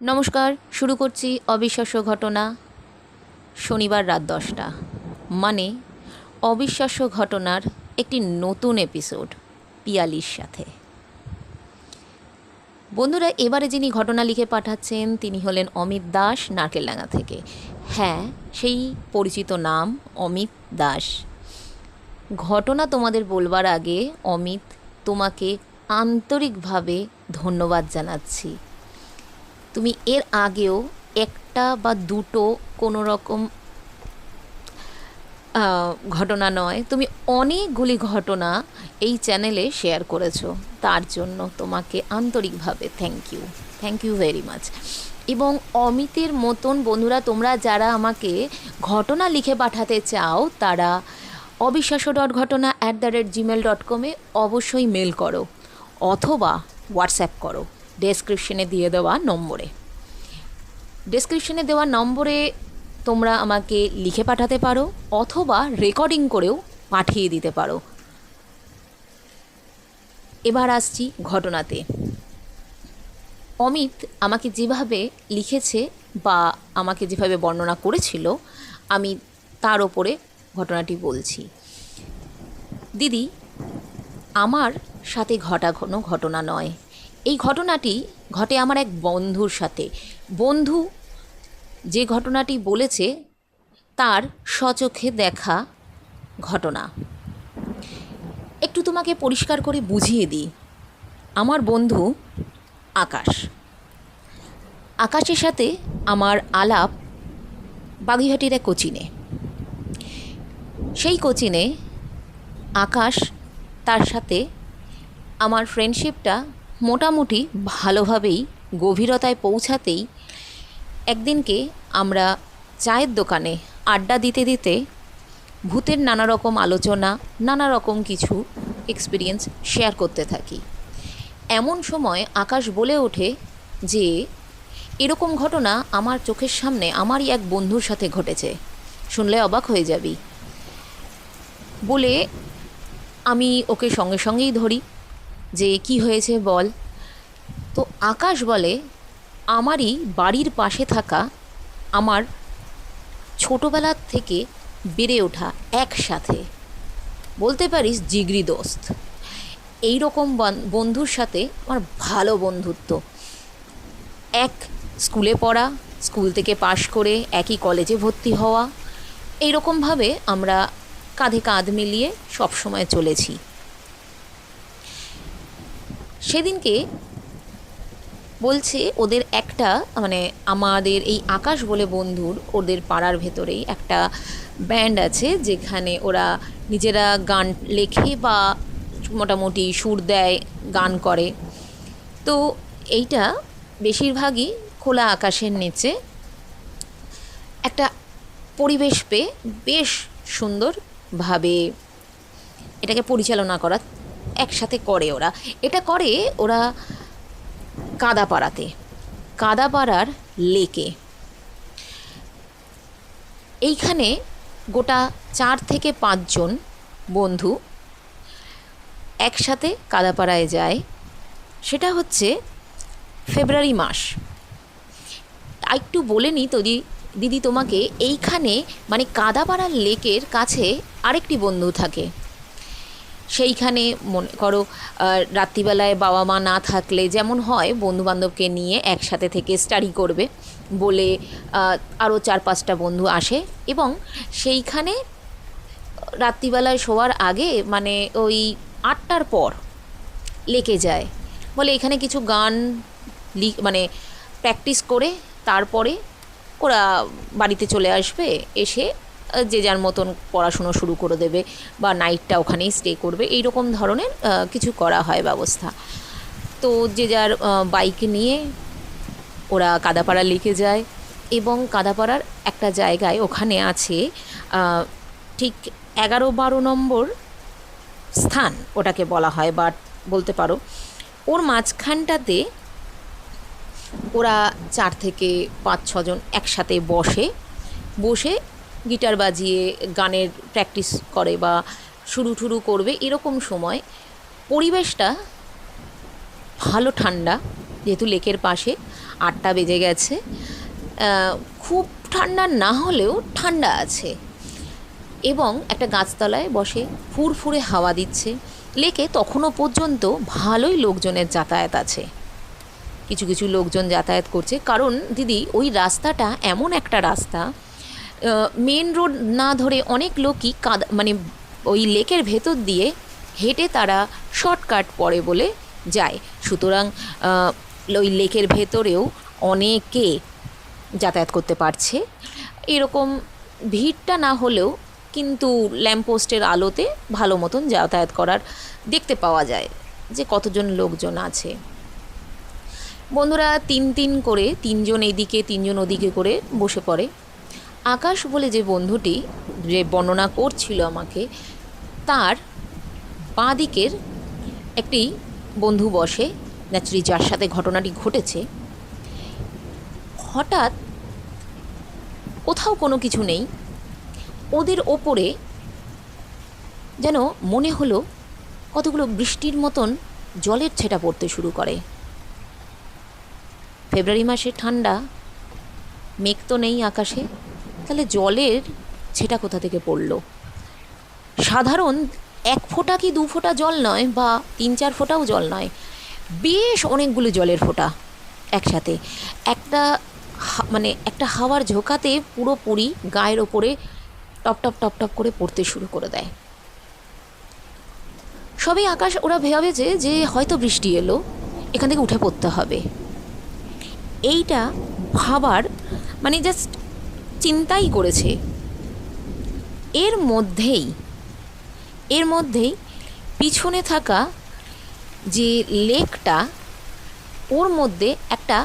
নমস্কার, শুরু করছি অবিশ্বাস্য ঘটনা। শনিবার রাত 10টা, মানে অবিশ্বাস্য ঘটনার একটি নতুন এপিসোড পিয়ালির সাথে। বন্ধুরা, এবারে যিনি ঘটনা লিখে পাঠাচ্ছেন তিনি হলেন অমিত দাস, নারকেলডাঙ্গা থেকে। হ্যাঁ, সেই পরিচিত নাম অমিত দাস। ঘটনা তোমাদের বলবার আগে অমিত, তোমাকে আন্তরিকভাবে ধন্যবাদ জানাচ্ছি। তুমি এর আগেও একটা বা দুটো কোনো রকম ঘটনা নয়, তুমি অনেকগুলি ঘটনা এই চ্যানেলে শেয়ার করেছো। তার জন্য তোমাকে আন্তরিকভাবে থ্যাংক ইউ ভেরি মাচ। এবং অমিতের মতন বন্ধুরা, তোমরা যারা আমাকে ঘটনা লিখে পাঠাতে চাও তারা অবিশ্বাস্য.ঘটনা@gmail.com-এ অবশ্যই মেল করো অথবা হোয়াটসঅ্যাপ করো ডেসক্রিপশনে দেওয়া নম্বরে তোমরা আমাকে লিখে পাঠাতে পারো অথবা রেকর্ডিং করেও পাঠিয়ে দিতে পারো। এবার আসছি ঘটনাতে। অমিত আমাকে যেভাবে লিখেছে বা আমাকে যেভাবে বর্ণনা করেছিল, আমি তার ওপরে ঘটনাটি বলছি। দিদি, আমার সাথে ঘটা কোনো ঘটনা নয়। এই ঘটনাটি ঘটে আমার এক বন্ধুর সাথে। বন্ধু যে ঘটনাটি বলেছে তার স্বচক্ষে দেখা ঘটনা। একটু তোমাকে পরিষ্কার করে বুঝিয়ে দিই। আমার বন্ধু আকাশের সাথে আমার আলাপ বাগুইহাটির এক কোচিনে। সেই কোচিনে আকাশ, তার সাথে আমার ফ্রেন্ডশিপটা মোটামুটি ভালোভাবেই গভীরতায় পৌঁছাতেই একদিনকে আমরা চায়ের দোকানে আড্ডা দিতে দিতে ভূতের নানা রকম আলোচনা, নানা রকম কিছু এক্সপিরিয়েন্স শেয়ার করতে থাকি। এমন সময় আকাশ বলে ওঠে যে এরকম ঘটনা আমার চোখের সামনে আমারই এক বন্ধুর সাথে ঘটেছে, শুনলে অবাক হয়ে যাবি। বলে আমি ওকে সঙ্গে সঙ্গেই ধরি যে কি হয়েছে বল। তো আকাশ বলে, আমারই বাড়ির পাশে থাকা, আমার ছোটোবেলার থেকে বেড়ে ওঠা একসাথে, বলতে পারিস জিগরি দোস্ত, এই রকম বন্ধুর সাথে আমার ভালো বন্ধুত্ব। এক স্কুলে পড়া, স্কুল থেকে পাশ করে একই কলেজে ভর্তি হওয়া, এই রকমভাবে আমরা কাঁধে কাঁধ মিলিয়ে সবসময় চলেছি। সেদিনকে বলছে ওদের একটা, মানে আমাদের এই আকাশ বলে বন্ধুর, ওদের পাড়ার ভেতরেই একটা ব্যান্ড আছে যেখানে ওরা নিজেরা গান লেখে বা মোটামুটি সুর দেয়, গান করে। তো এইটা বেশিরভাগই খোলা আকাশের নিচে একটা পরিবেশ পেয়ে বেশ সুন্দরভাবে এটাকে পরিচালনা করা একসাথে করে ওরা। এটা করে ওরা কাদাপাড়ার লেকে। এইখানে গোটা 4 থেকে 5 জন বন্ধু একসাথে কাদাপাড়ায় যায়। সেটা হচ্ছে ফেব্রুয়ারি মাস। একটু বলে নিই তো দিদি তোমাকে, এইখানে মানে কাদাপাড়ার লেকের কাছে আরেকটি বন্ধু থাকে। সেইখানে মনে করো রাত্রিবেলায় বাবা মা না থাকলে যেমন হয়, বন্ধুবান্ধবকে নিয়ে একসাথে থেকে স্টাডি করবে বলে আরও 4-5টা বন্ধু আসে এবং সেইখানে রাত্রিবেলায় শোয়ার আগে মানে ওই 8টার পর লেকে যায়। বলে এখানে কিছু গান মানে প্র্যাকটিস করে তারপরে ওরা বাড়িতে চলে আসবে, এসে যে যার মতন পড়াশুনো শুরু করে দেবে বা নাইটটা ওখানেই স্টে করবে, এই রকম ধরনের কিছু করা হয় ব্যবস্থা। তো যে যার বাইক নিয়ে ওরা কাদাপাড়া লেকে যায় এবং কাদাপাড়ার একটা জায়গায় ওখানে আছে ঠিক 11-12 নম্বর স্থান ওটাকে বলা হয়, বা বলতে পারো ওর মাঝখানটাতে ওরা 4 থেকে 5-6 জন একসাথে বসে গিটার বাজিয়ে গানের প্র্যাকটিস করে বা শুরু করবে। এরকম সময় পরিবেশটা ভালো ঠান্ডা, যেহেতু লেকের পাশে, 8টা বেজে গেছে। খুব ঠান্ডা না হলেও ঠান্ডা আছে, এবং একটা গাছতলায় বসে ফুরফুরে হাওয়া দিচ্ছে। লেকে তখনও পর্যন্ত ভালোই লোকজনের যাতায়াত আছে, কিছু কিছু লোকজন যাতায়াত করছে। কারণ দিদি ওই রাস্তাটা এমন একটা রাস্তা, মেন রোড না ধরে অনেক লোকই মানে ওই লেকের ভেতর দিয়ে হেঁটে তারা শর্টকাট পড়ে বলে যায়। সুতরাং ওই লেকের ভেতরেও অনেকে যাতায়াত করতে পারছে। এরকম ভিড়টা না হলেও কিন্তু ল্যাম্পপোস্টের আলোতে ভালো মতন যাতায়াত করার দেখতে পাওয়া যায় যে কতজন লোকজন আছে। বন্ধুরা তিন করে 3জন এদিকে 3জন ওদিকে করে বসে পড়ে। আকাশ বলে যে বন্ধুটি যে বর্ণনা করছিল আমাকে, তার বাঁ দিকের একটি বন্ধু বসে, ন্যাচুরালি যার সাথে ঘটনাটি ঘটেছে। হঠাৎ কোথাও কোনো কিছু নেই, ওদের ওপরে যেন মনে হলো কতগুলো বৃষ্টির মতন জলের ছেটা পড়তে শুরু করে। ফেব্রুয়ারি মাসে ঠান্ডা, মেঘ তো নেই আকাশে, তাহলে জলের ছেটা কোথা থেকে পড়লো? সাধারণ 1 ফোঁটা কি 2 ফোঁটা জল নয়, বা 3-4 ফোঁটাও জল নয়, বেশ অনেকগুলো জলের ফোঁটা একসাথে একটা হাওয়ার ঝোঁকাতে পুরোপুরি গায়ের ওপরে টপ টপ টপ টপ করে পড়তে শুরু করে দেয়। সবই আকাশ ওরা ভেবেছে যে হয়তো বৃষ্টি এলো, এখান থেকে উঠে পড়তে হবে। এইটা ভাবার জাস্ট চিন্তাই করেছে। এর মধ্যেই পিছনে থাকা যে লেকটা, ওর মধ্যে একটা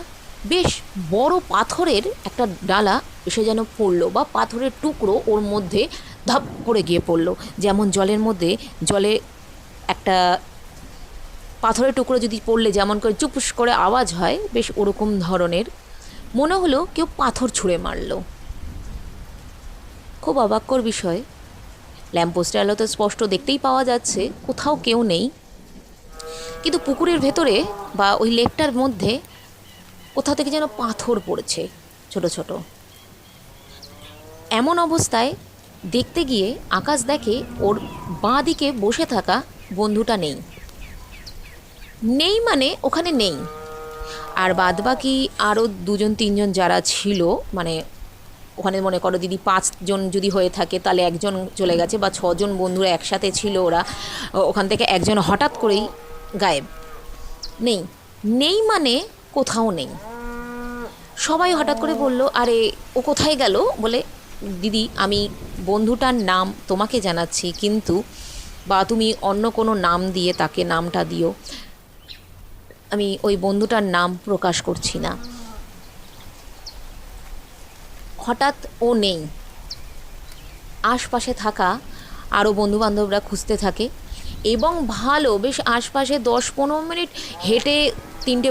বেশ বড় পাথরের একটা ডালা এসে যেন পড়লো, বা পাথরের টুকরো ওর মধ্যে ধপ করে গিয়ে পড়লো। যেমন জলে একটা পাথরের টুকরো যদি পড়লে যেমন করে চুপুস করে আওয়াজ হয়, বেশ ওরকম ধরনের মনে হলো কেউ পাথর ছুঁড়ে মারলো। খুব অবাক্যর বিষয়, ল্যাম্পপোস্টের আলো তো স্পষ্ট দেখতেই পাওয়া যাচ্ছে কোথাও কেউ নেই, কিন্তু পুকুরের ভেতরে বা ওই লেকটার মধ্যে কোথাও থেকে যেন পাথর পড়েছে ছোট ছোট। এমন অবস্থায় দেখতে গিয়ে আকাশ দেখে ওর বাঁ দিকে বসে থাকা বন্ধুটা নেই। ওখানে নেই। আর বাদবাকি আরও 2-3জন যারা ছিল, ওখানে মনে করো দিদি 5 জন যদি হয়ে থাকে তাহলে একজন চলে গেছে, বা 6 জন বন্ধুরা একসাথে ছিল, ওরা ওখান থেকে একজন হঠাৎ করেই গায়েব। নেই কোথাও নেই। সবাই হঠাৎ করে বলল, আরে ও কোথায় গেল? বলে, দিদি আমি বন্ধুটার নাম তোমাকে জানাচ্ছি, কিন্তু বা তুমি অন্য কোনো নাম দিয়ে তাকে নামটা দিও, আমি ওই বন্ধুটার নাম প্রকাশ করছি না। হঠাৎ ও নেই। আশপাশে থাকা আরও বন্ধুবান্ধবরা খুঁজতে থাকে, এবং বেশ আশপাশে 10-15 মিনিট হেঁটে 3টে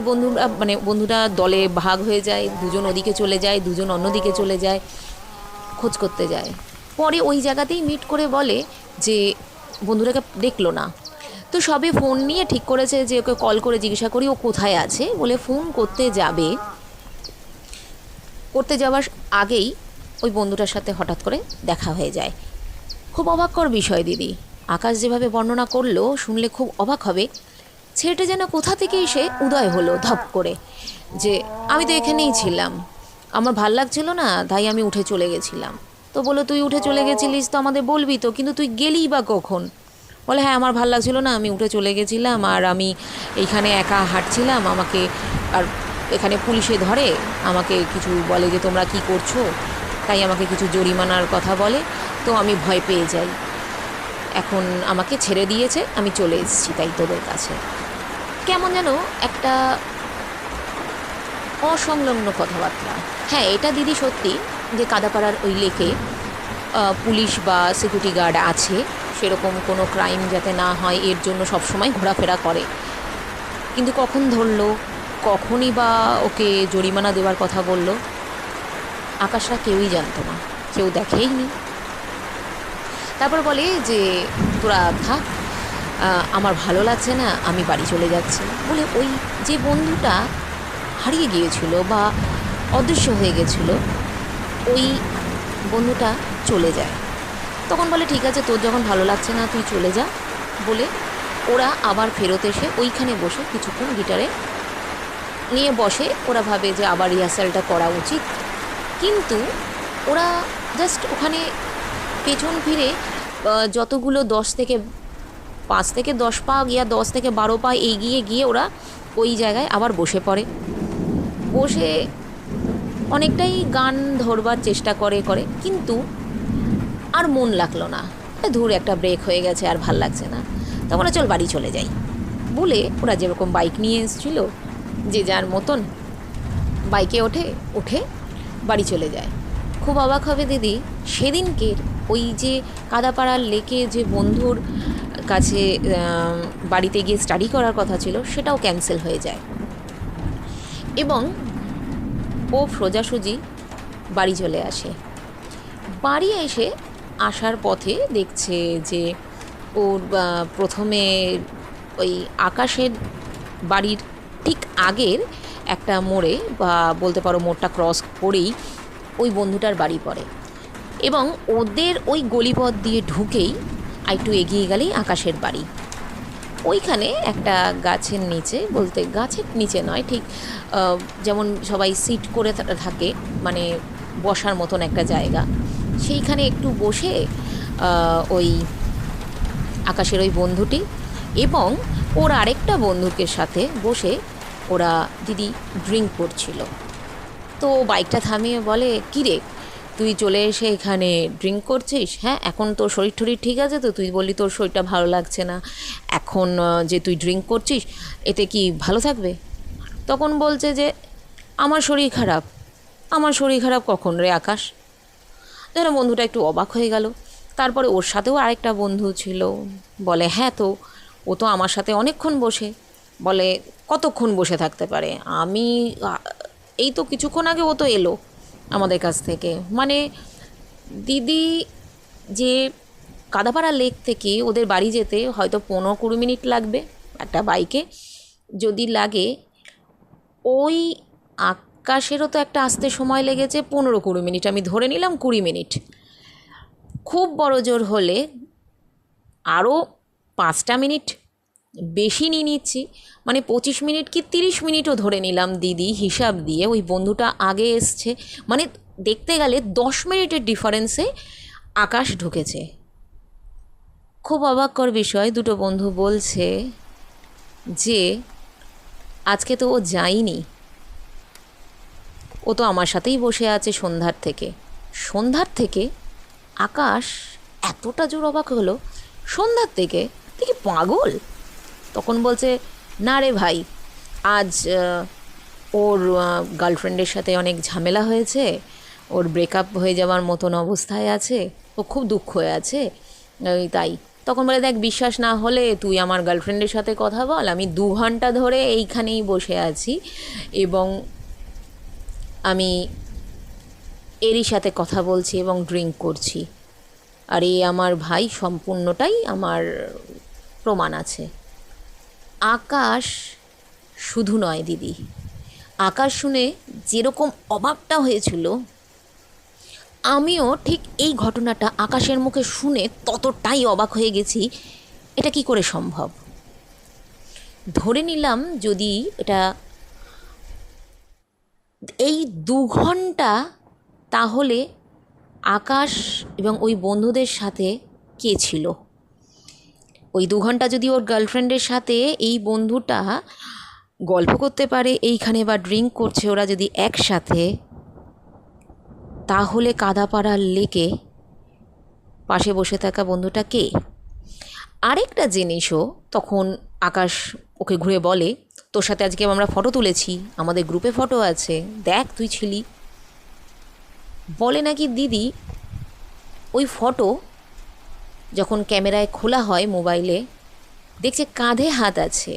বন্ধুরা দলে ভাগ হয়ে যায়। 2জন ওদিকে চলে যায়, 2জন অন্যদিকে চলে যায়, খোঁজ করতে যায়। পরে ওই জায়গাতেই মিট করে বলে যে বন্ধুটাকে দেখলো না। তো সবে ফোন নিয়ে ঠিক করেছে যে ওকে কল করে জিজ্ঞাসা করি ও কোথায় আছে। বলে ফোন করতে যাওয়ার আগেই ওই বন্ধুটার সাথে হঠাৎ করে দেখা হয়ে যায়। খুব অবাককর বিষয় দিদি, আকাশ যেভাবে বর্ণনা করলো শুনলে খুব অবাক হবে। ছেলেটা যেন কোথা থেকে এসে উদয় হলো ধপ করে, যে আমি তো এখানেই ছিলাম, আমার ভাল লাগছিল না, তাই আমি উঠে চলে গেছিলাম। তো বলো, তুই উঠে চলে গেছিলিস তো আমাদের বলবি তো, কিন্তু তুই গেলি বা কখন? বলে, হ্যাঁ আমার ভাল লাগছিল না, আমি উঠে চলে গেছিলাম, আর আমি এইখানে একা হাঁটছিলাম, আমাকে আর এখানে পুলিশে ধরে, আমাকে কিছু বলে যে তোমরা কি করছো, তাই আমাকে কিছু জরিমানার কথা বলে, তো আমি ভয় পেয়ে যাই, এখন আমাকে ছেড়ে দিয়েছে, আমি চলে এসেছি তাই তোদের কাছে। কেমন যেন একটা অসংলগ্ন কথাবার্তা। হ্যাঁ, এটা দিদি সত্যি যে কাদাপাড়ার ওই লেকে পুলিশ বা সিকিউরিটি গার্ড আছে, সেরকম কোনো ক্রাইম যাতে না হয় এর জন্য সবসময় ঘোরাফেরা করে। কিন্তু কখন ধরলো, কখনই বা ওকে জরিমানা দেওয়ার কথা বলল, আকাশরা কেউই জানতো না, কেউ দেখেইনি। তারপর বলে যে তোরা থাক, আমার ভালো লাগছে না, আমি বাড়ি চলে যাচ্ছি। বলে ওই যে বন্ধুটা হারিয়ে গিয়েছিল বা অদৃশ্য হয়ে গেছিলো, ওই বন্ধুটা চলে যায়। তখন বলে ঠিক আছে, তোর যখন ভালো লাগছে না তুই চলে যা বলে ওরা আবার ফেরত এসে ওইখানে বসে কিছুক্ষণ গিটারে নিয়ে বসে। ওরা ভাবে যে আবার রিহার্সালটা করা উচিত, কিন্তু ওরা জাস্ট ওখানে পেছন ফিরে যতগুলো 5 থেকে 10 পা গিয়া 10 থেকে 12 পা এগিয়ে গিয়ে ওরা ওই জায়গায় আবার বসে পড়ে। বসে অনেকটাই গান ধরবার চেষ্টা করে, কিন্তু আর মন লাগলো না। ধুর, একটা ব্রেক হয়ে গেছে, আর ভাল লাগছে না, তখন চল বাড়ি চলে যাই বলে ওরা যেরকম বাইক নিয়ে এসেছিল যে যার মতন বাইকে উঠে বাড়ি চলে যায়। খুব অবাক হবে দিদি, সেদিনকের ওই যে কাদাপাড়ার লেকে যে বন্ধুর কাছে বাড়িতে গিয়ে স্টাডি করার কথা ছিল সেটাও ক্যান্সেল হয়ে যায় এবং ও সোজাসুজি বাড়ি চলে আসে। বাড়ি আসার পথে দেখছে যে ওর প্রথমে ওই আকাশের বাড়ির ঠিক আগের একটা মোড়ে, বা বলতে পারো মোড়টা ক্রস করেই ওই বন্ধুটার বাড়ি পড়ে এবং ওদের ওই গলিপথ দিয়ে ঢুকেই একটু এগিয়ে গেলেই আকাশের বাড়ি। ওইখানে একটা গাছের নিচে, বলতে গাছের নিচে নয় ঠিক, যেমন সবাই সিট করে থাকে মানে বসার মতন একটা জায়গা, সেইখানে একটু বসে ওই আকাশের ওই বন্ধুটি এবং ওর আরেকটা বন্ধুকে সাথে বসে ওরা দিদি ড্রিঙ্ক করছিল। তো বাইকটা থামিয়ে বলে, কী রে তুই চলে এসে এখানে ড্রিঙ্ক করছিস? হ্যাঁ, এখন তোর শরীর টরীর ঠিক আছে তো? তুই বললি তোর শরীরটা ভালো লাগছে না, এখন যে তুই ড্রিঙ্ক করছিস এতে কি ভালো থাকবে? তখন বলছে যে আমার শরীর খারাপ কখন রে আকাশ? যেন বন্ধুটা একটু অবাক হয়ে গেল। তারপরে ওর সাথেও আরেকটা বন্ধু ছিল, বলে হ্যাঁ তো ও তো আমার সাথে অনেকক্ষণ বসে। বলে কতক্ষণ বসে থাকতে পারে? আমি এই তো কিছুক্ষণ আগে ও তো এলো আমাদের কাছ থেকে। মানে দিদি যে কাদাপাড়া লেক থেকে ওদের বাড়ি যেতে হয়তো 15-20 মিনিট লাগবে একটা বাইকে, যদি লাগে ওই আকাশেরও তো একটা আসতে সময় লেগেছে 15-20 মিনিট, আমি ধরে নিলাম 20 মিনিট, খুব বড় জোর হলে আরও 5টা মিনিট বেশি নিয়ে নিচ্ছি, মানে 25 মিনিট কি 30 মিনিটও ধরে নিলাম দিদি হিসাব দিয়ে। ওই বন্ধুটা আগে এসছে, মানে দেখতে গেলে 10 মিনিটের ডিফারেন্সে আকাশ ঢুকেছে। খুব অবাককর বিষয়, দুটো বন্ধু বলছে যে আজকে তো ও যায়নি, ও তো আমার সাথেই বসে আছে সন্ধ্যার থেকে। আকাশ এতটা জোর অবাক হলো, সন্ধ্যার থেকে দেখি পাগল। তখন বলছে না রে ভাই, আজ ওর গার্লফ্রেন্ডের সাথে অনেক ঝামেলা হয়েছে, ওর ব্রেকআপ হয়ে যাওয়ার মতন অবস্থায় আছে, ও খুব দুঃখ হয়ে আছে তাই। তখন বলে দেখ, বিশ্বাস না হলে তুই আমার গার্লফ্রেন্ডের সাথে কথা বল, আমি 2 ঘন্টা ধরে এইখানেই বসে আছি এবং আমি এরই সাথে কথা বলছি এবং ড্রিঙ্ক করছি, আর এই আমার ভাই সম্পূর্ণটাই আমার প্রমাণ আছে। আকাশ শুধু নয় দিদি, আকাশ শুনে যেরকম অবাকটা হয়েছিল, আমিও ঠিক এই ঘটনাটা আকাশের মুখে শুনে ততটাই অবাক হয়ে গেছি। এটা কি করে সম্ভব? ধরে নিলাম যদি এটা এই 2 ঘন্টা, তাহলে আকাশ এবং ওই বন্ধুদের সাথে কে ছিল? ওই 2 ঘন্টা যদি ওর গার্লফ্রেন্ডের সাথে এই বন্ধুটা গল্প করতে পারে এইখানে বা ড্রিঙ্ক করছে ওরা যদি একসাথে, তাহলে কাদাপাড়ার লেকে পাশে বসে থাকা বন্ধুটা কে? আরেকটা জিনিসও তখন আকাশ ওকে ঘুরে বলে, তোর সাথে আজকে আমরা ফটো তুলেছি, আমাদের গ্রুপে ফটো আছে, দেখ তুই ছিলি। বলে নাকি দিদি ওই ফটো যখন ক্যামেরায় খোলা হয় মোবাইলে, দেখছে কাঁধে হাত আছে,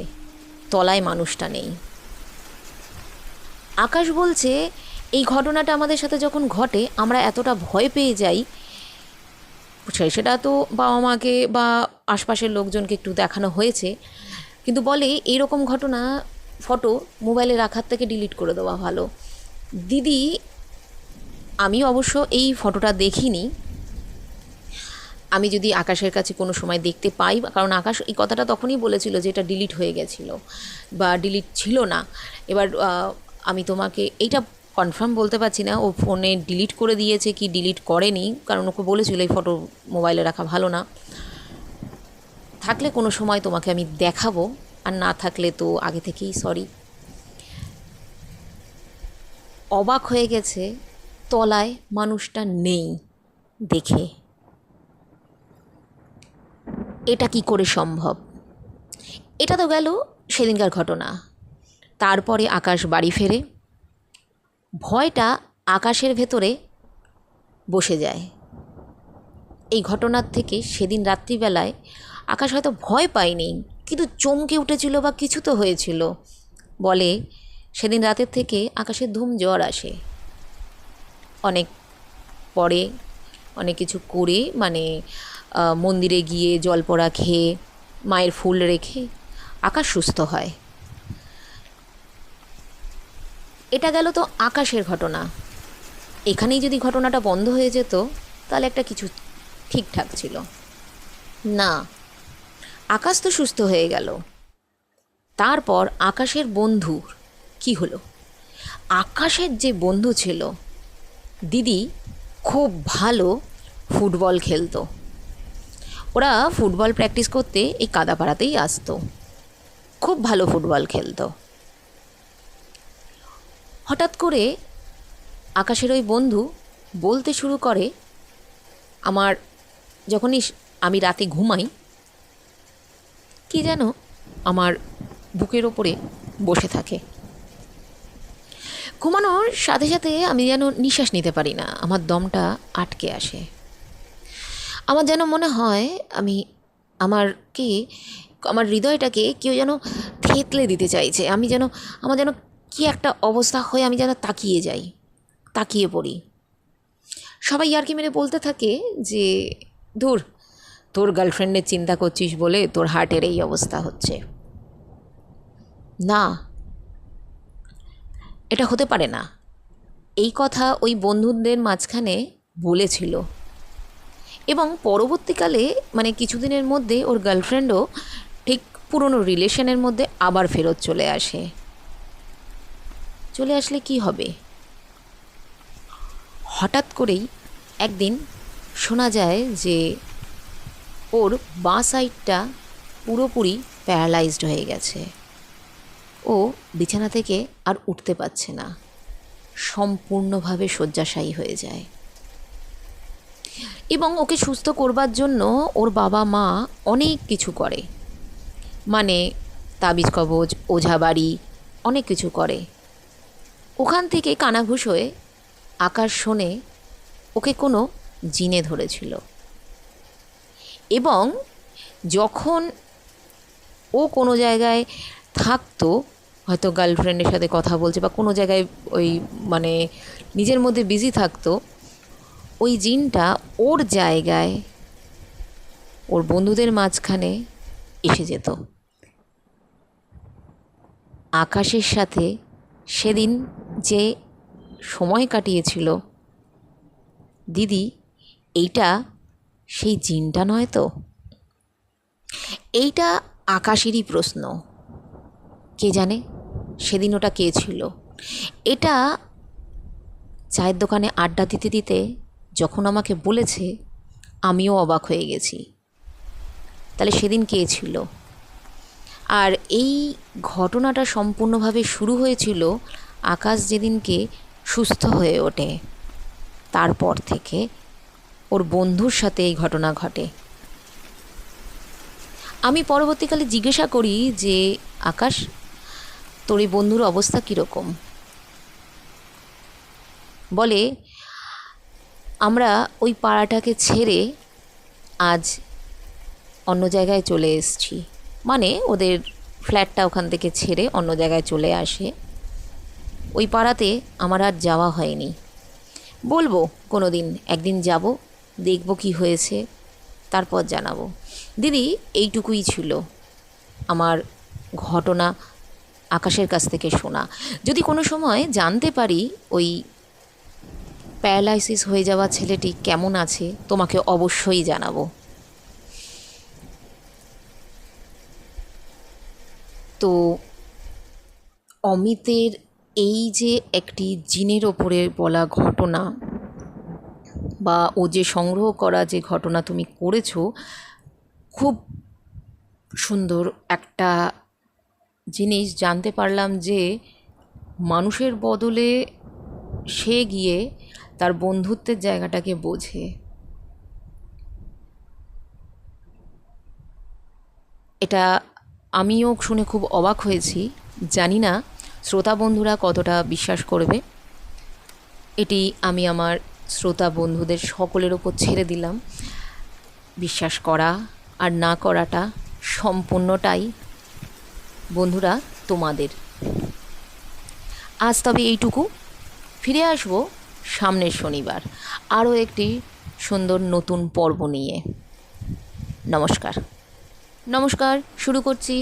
তলায় মানুষটা নেই। আকাশ বলছে এই ঘটনাটা আমাদের সাথে যখন ঘটে আমরা এতটা ভয় পেয়ে যাই, সেটা তো বাবা মাকে বা আশপাশের লোকজনকে একটু দেখানো হয়েছে, কিন্তু বলে এইরকম ঘটনা ফটো মোবাইলে রাখার থেকে ডিলিট করে দেওয়া ভালো। দিদি, আমি অবশ্য এই ফটোটা দেখিনি, আমি যদি আকাশের কাছে কোনো সময় দেখতে পাই, কারণ আকাশ এই কথাটা তখনই বলেছিল যে এটা ডিলিট হয়ে গেছিলো বা ডিলিট ছিল না। এবার আমি তোমাকে এইটা কনফার্ম বলতে পারছি না ও ফোনে ডিলিট করে দিয়েছে কি ডিলিট করেনি, কারণ ওকে বলেছিল এই ফটো মোবাইলে রাখা ভালো না। থাকলে কোনো সময় তোমাকে আমি দেখাবো, আর না থাকলে তো আগে থেকেই সরি। অবাক হয়ে গেছে তলায় মানুষটা নেই দেখে, এটা কি করে সম্ভব? এটা তো গেল সেদিনকার ঘটনা। তারপরে আকাশ বাড়ি ফেরে, ভয়টা আকাশের ভেতরে বসে যায়। এই ঘটনার থেকে সেদিন রাত্রিবেলায় আকাশ হয়তো ভয় পায়নি, কিন্তু চমকে উঠেছিল বা কিছু তো হয়েছিল। বলে সেদিন রাতের থেকে আকাশের ধুম জ্বর আসে। অনেক পরে অনেক কিছু করে, মানে মন্দিরে গিয়ে জলপোড়া খেয়ে মায়ের ফুল রেখে আকাশ সুস্থ হয়। এটা গেল তো আকাশের ঘটনা। এখানেই যদি ঘটনাটা বন্ধ হয়ে যেত তাহলে একটা কিছু ঠিকঠাক ছিল না। আকাশ তো সুস্থ হয়ে গেল, তারপর আকাশের বন্ধুর কি হলো? আকাশের যে বন্ধু ছিল, দিদি খুব ভালো ফুটবল খেলতো। ওরা ফুটবল প্র্যাকটিস করতে এই কাদাপাড়াতেই আসতো, খুব ভালো ফুটবল খেলতো। হঠাৎ করে আকাশের ওই বন্ধু বলতে শুরু করে, আমার যখনই আমি রাতে ঘুমাই, কি যেন আমার বুকের ওপরে বসে থাকে। ঘুমানোর সাথে সাথে আমি যেন নিঃশ্বাস নিতে পারি না, আমার দমটা আটকে আসে। আমার যেন মনে হয় আমার হৃদয়টাকে কেউ যেন থেতলে দিতে চাইছে। আমার যেন কি একটা অবস্থা হয়ে আমি যেন তাকিয়ে পড়ি। সবাই ইয়ার্কি মেরে বলতে থাকে যে ধুর, তোর গার্লফ্রেন্ডের চিন্তা করছিস বলে তোর হার্টের এই অবস্থা হচ্ছে। না, এটা হতে পারে না। এই কথা ওই বন্ধুদের মাঝখানে বলেছিল, এবং পরবর্তীকালে মানে কিছুদিনের মধ্যে ওর গার্লফ্রেন্ডও ঠিক পুরনো রিলেশনের মধ্যে আবার ফেরত চলে আসলে কি হবে? হঠাৎ করেই একদিন শোনা যায় যে ওর বাঁ সাইডটা পুরোপুরি প্যারালাইজড হয়ে গেছে। ও বিছানা থেকে আর উঠতে পারছে না, সম্পূর্ণভাবে শয্যাশায়ী হয়ে যায়। এবং ওকে সুস্থ করবার জন্য ওর বাবা মা অনেক কিছু করে, মানে তাবিজ কবজ, ওঝাবাড়ি, অনেক কিছু করে। ওখান থেকে কানাঘুষ হয়ে আকাশ শোনে ওকে কোনো জিনে ধরেছিল, এবং যখন ও কোনো জায়গায় থাকতো, হয়তো গার্লফ্রেন্ডের সাথে কথা বলছে বা কোনো জায়গায় ওই মানে নিজের মধ্যে বিজি থাকতো, ওই জিনটা ওর জায়গায় ওর বন্ধুদের মাঝখানে এসে যেত। আকাশের সাথে সেদিন যে সময় কাটিয়েছিল দিদি, এইটা সেই জিনটা নয় তো? এইটা আকাশেরই প্রশ্ন। কে জানে সেদিন ওটা কে ছিল? এটা চায়ের দোকানে আড্ডা দিতে দিতে যখন আমাকে বলেছে, আমিও অবাক হয়ে গেছি। তাহলে সেদিন কে ছিল? আর এই ঘটনাটা সম্পূর্ণভাবে শুরু হয়েছিল আকাশ যেদিনকে সুস্থ হয়ে ওঠে, তারপর থেকে ওর বন্ধুর সাথে এই ঘটনা ঘটে। আমি পরবর্তীকালে জিজ্ঞাসা করি যে আকাশ, তোর এই বন্ধুর অবস্থা কীরকম? বলে, আমরা ওই পাড়াটাকে ছেড়ে আজ অন্য জায়গায় চলে এসেছি। মানে ওদের ফ্ল্যাটটা ওখান থেকে ছেড়ে অন্য জায়গায় চলে আসে। ওই পাড়াতে আমার আর যাওয়া হয়নি। বলবো কোনো দিন, একদিন যাব, দেখব কি হয়েছে, তারপর জানাবো। দিদি, এইটুকুই ছিল আমার ঘটনা আকাশের কাছ থেকে শোনা। যদি কোনো সময় জানতে পারি ওই প্যারালাইসিস হয়ে যাওয়া ছেলেটি কেমন আছে, তোমাকে অবশ্যই জানাবো। তো অমিতের এই যে একটি জিনের ওপরে বলা ঘটনা, বা ও যে সংগ্রহ করা যে ঘটনা তুমি করেছো, খুব সুন্দর একটা জিনিস জানতে পারলাম যে মানুষের বদলে সে গিয়ে তার বন্ধুত্বের জায়গাটাকে বোঝে। এটা আমিও শুনে খুব অবাক হয়েছি। জানি না শ্রোতা বন্ধুরা কতটা বিশ্বাস করবে। এটি আমি আমার শ্রোতা বন্ধুদের সকলের ওপর ছেড়ে দিলাম। বিশ্বাস করা আর না করাটা সম্পূর্ণটাই বন্ধুরা তোমাদের। আজ তবে এইটুকু। ফিরে আসবো সামনের শনিবার আরও একটি সুন্দর নতুন পর্ব নিয়ে। নমস্কার। শুরু করছি